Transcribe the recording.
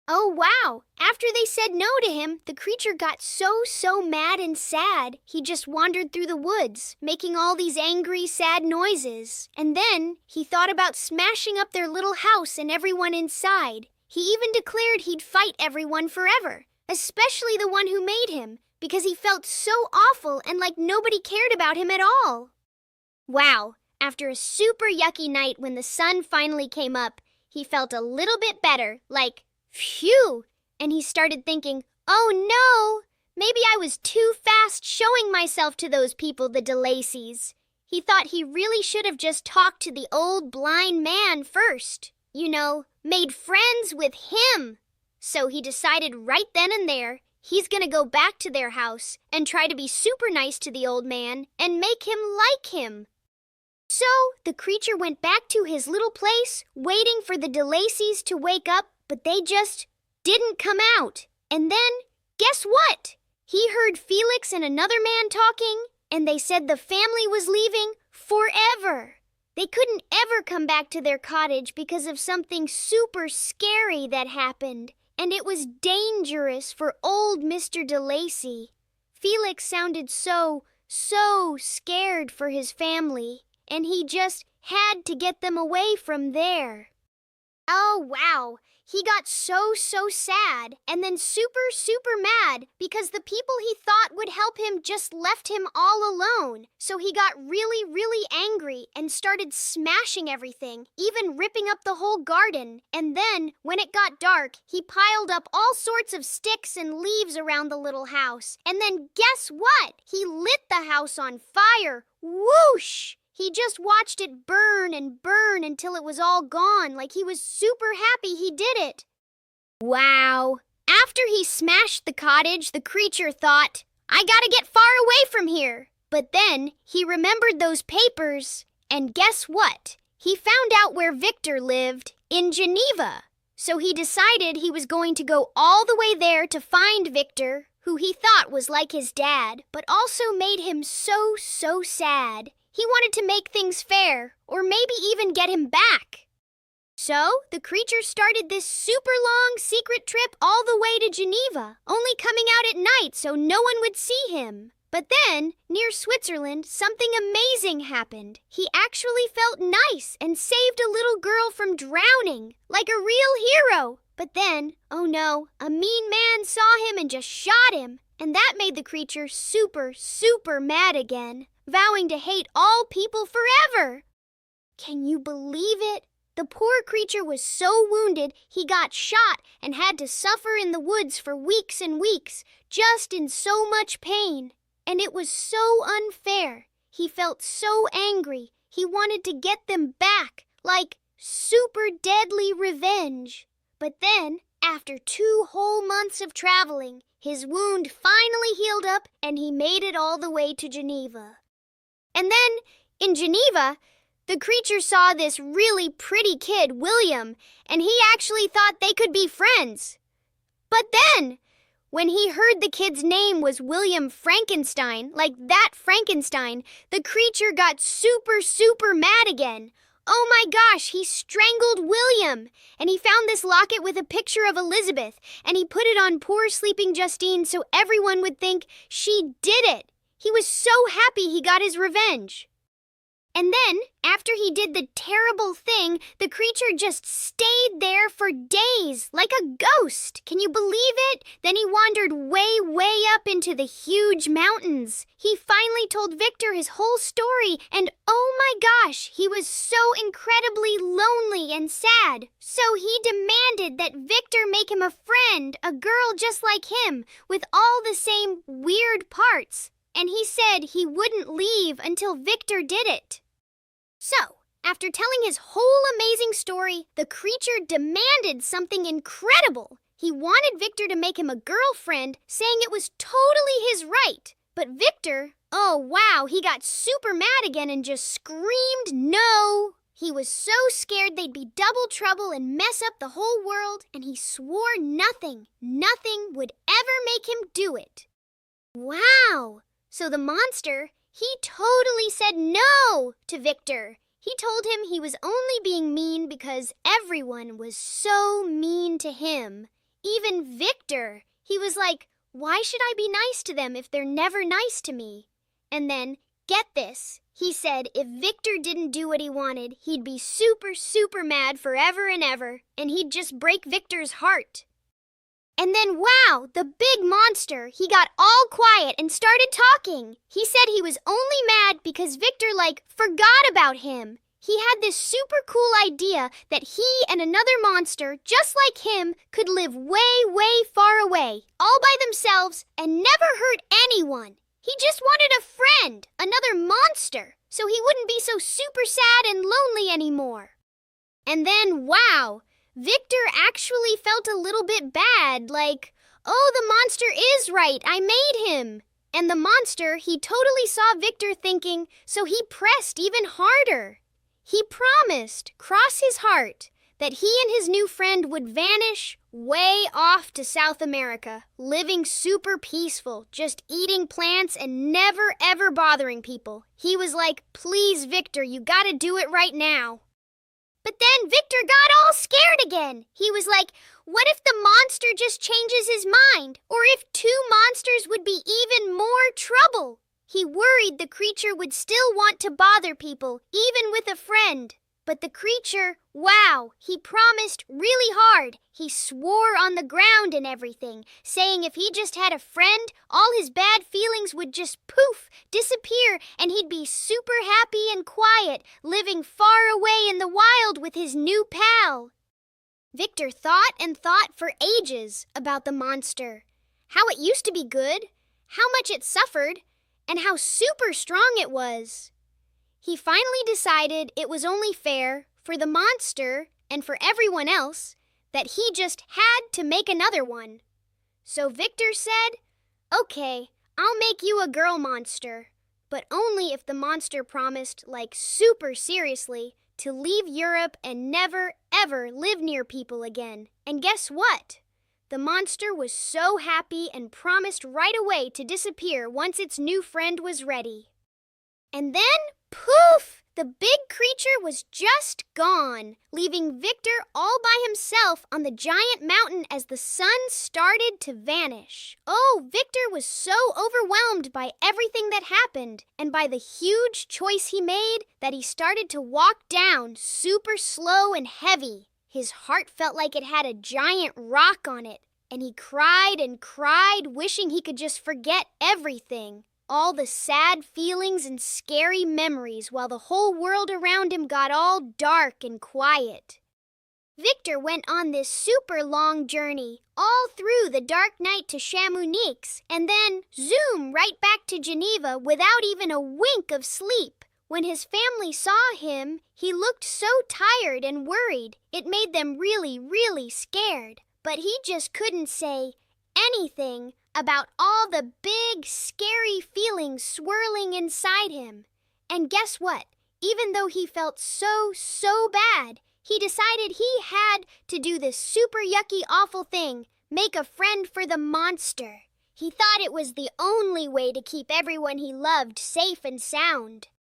Oh, wow! After they said no to him, the creature got so mad and sad, he just wandered through the woods, making all these angry, sad noises. And then he thought about smashing up their little house and everyone inside. He even declared he'd fight everyone forever, especially the one who made him, because he felt so awful and like nobody cared about him at all. Wow! After a super yucky night when the sun finally came up, he felt a little bit better, like, phew! And he started thinking, oh no! Maybe I was too fast showing myself to those people, the DeLaceys. He thought he really should have just talked to the old blind man first. You know, made friends with him. So he decided right then and there, he's gonna go back to their house and try to be super nice to the old man and make him like him. So the creature went back to his little place, waiting for the DeLaceys to wake up, but they just didn't come out. And then, guess what? He heard Felix and another man talking, and they said the family was leaving forever. They couldn't ever come back to their cottage because of something super scary that happened, and it was dangerous for old Mr. DeLacy. Felix sounded so scared for his family, and he just had to get them away from there. Oh, wow! He got so sad, and then super mad because the people he thought would help him just left him all alone. So he got really angry and started smashing everything, even ripping up the whole garden. And then, when it got dark, he piled up all sorts of sticks and leaves around the little house. And then guess what? He lit the house on fire. Whoosh! He just watched it burn and burn until it was all gone, like he was super happy he did it. Wow! After he smashed the cottage, the creature thought, I gotta get far away from here. But then he remembered those papers, and guess what? He found out where Victor lived, in Geneva. So he decided he was going to go all the way there to find Victor, who he thought was like his dad, but also made him so sad. He wanted to make things fair, or maybe even get him back. So, the creature started this super long secret trip all the way to Geneva, only coming out at night so no one would see him. But then, near Switzerland, something amazing happened. He actually felt nice and saved a little girl from drowning, like a real hero. But then, oh no, a mean man saw him and just shot him. And that made the creature super mad again, vowing to hate all people forever. Can you believe it? The poor creature was so wounded he got shot and had to suffer in the woods for weeks and weeks, just in so much pain. And it was so unfair. He felt so angry. He wanted to get them back, like super deadly revenge. But then, after 2 whole months of traveling, his wound finally healed up and he made it all the way to Geneva. And then, in Geneva, the creature saw this really pretty kid, William, and he actually thought they could be friends. But then, when he heard the kid's name was William Frankenstein, like that Frankenstein, the creature got super mad again. Oh my gosh, he strangled William! And he found this locket with a picture of Elizabeth, and he put it on poor sleeping Justine so everyone would think she did it. He was so happy he got his revenge. And then, after he did the terrible thing, the creature just stayed there for days, like a ghost. Can you believe it? Then he wandered way up into the huge mountains. He finally told Victor his whole story, and oh my gosh, he was so incredibly lonely and sad. So he demanded that Victor make him a friend, a girl just like him, with all the same weird parts. And he said he wouldn't leave until Victor did it. So, after telling his whole amazing story, the creature demanded something incredible. He wanted Victor to make him a girlfriend, saying it was totally his right. But Victor, oh wow, he got super mad again and just screamed no. He was so scared they'd be double trouble and mess up the whole world, and he swore nothing would ever make him do it. Wow! So the monster, he totally said no to Victor. He told him he was only being mean because everyone was so mean to him. Even Victor. He was like, why should I be nice to them if they're never nice to me? And then, get this, he said if Victor didn't do what he wanted, he'd be super, super mad forever and ever, and he'd just break Victor's heart. And then, wow, the big monster, he got all quiet and started talking. He said he was only mad because Victor, forgot about him. He had this super cool idea that he and another monster, just like him, could live way, way far away, all by themselves, and never hurt anyone. He just wanted a friend, another monster, so he wouldn't be so super sad and lonely anymore. And then, wow, Victor actually felt a little bit bad, oh, the monster is right, I made him. And the monster, he totally saw Victor thinking, so he pressed even harder. He promised, cross his heart, that he and his new friend would vanish way off to South America, living super peaceful, just eating plants and never ever bothering people. He was like, please, Victor, you gotta do it right now. But then Victor got all scared again. He was like, what if the monster just changes his mind? Or if two monsters would be even more trouble? He worried the creature would still want to bother people, even with a friend. But the creature, wow, he promised really hard. He swore on the ground and everything, saying if he just had a friend, all his bad feelings would just poof, disappear, and he'd be super happy and quiet, living far away in the wild with his new pal. Victor thought and thought for ages about the monster, how it used to be good, how much it suffered, and how super strong it was. He finally decided it was only fair for the monster and for everyone else that he just had to make another one. So Victor said, okay, I'll make you a girl monster, but only if the monster promised, super seriously, to leave Europe and never, ever live near people again. And guess what? The monster was so happy and promised right away to disappear once its new friend was ready. And then, poof! The big creature was just gone, leaving Victor all by himself on the giant mountain as the sun started to vanish. Oh, Victor was so overwhelmed by everything that happened and by the huge choice he made that he started to walk down super slow and heavy. His heart felt like it had a giant rock on it, and he cried and cried, wishing he could just forget everything. All the sad feelings and scary memories while the whole world around him got all dark and quiet. Victor went on this super long journey, all through the dark night to Chamonix, and then, zoom, right back to Geneva without even a wink of sleep. When his family saw him, he looked so tired and worried, it made them really, really scared. But he just couldn't say anything about all the big, scary feelings swirling inside him. And guess what? Even though he felt so bad, he decided he had to do this super yucky, awful thing, make a friend for the monster. He thought it was the only way to keep everyone he loved safe and sound.